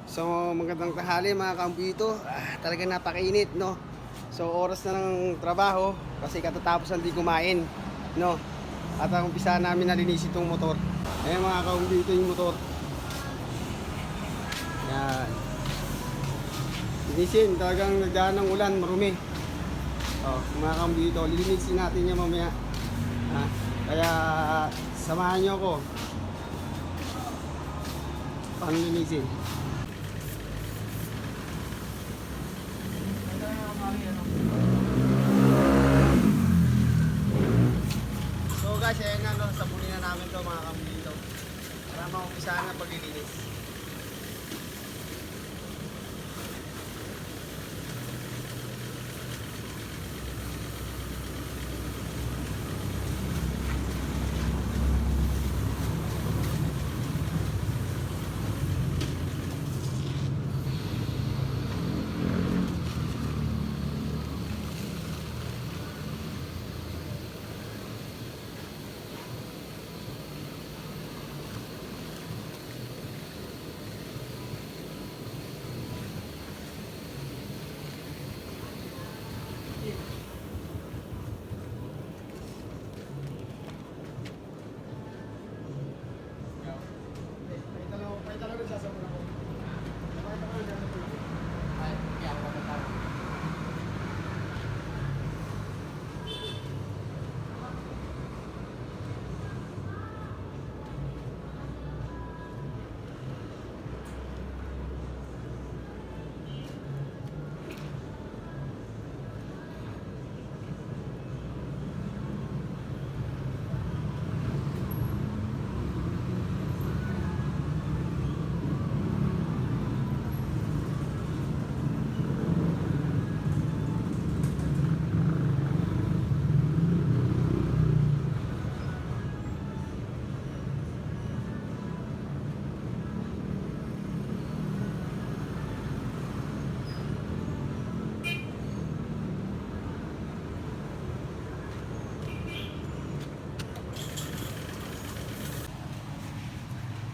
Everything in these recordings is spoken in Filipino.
So magandang tanghali mga kaambito. Talagang napakainit, no? So oras na ng trabaho kasi katatapos hindi kumain, no? At ang umpisa namin nalinis itong motor. Ayan mga kaambito yung motor. Yan. Linisin, talagang nagdaan ng ulan, marumi. Oh, mga kaambito, lilinisin natin yan mamaya. Kaya samahan nyo ako. Paano linisin? So guys, ayan na, no, sabunin na namin to mga kaambito para maumpisahan na paglilinis.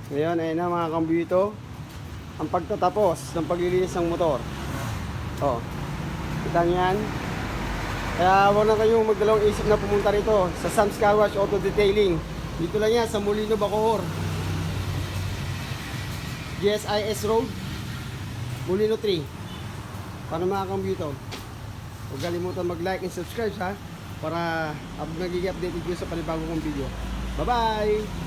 Ngayon, ayun na mga kaambito, ang pagtatapos ng paglilinis ng motor. Oh, kita niyo yan? Kaya huwag na kayong magdalawang isip na pumunta rito sa Sam's Car Wash Auto Detailing. Dito lang yan sa Molino, Bacoor, GSIS Road, Molino 3. Para mga kaambito, huwag kalimutan mag-like and subscribe ha, para magiging updated kayo sa panibagong kong video. Bye bye!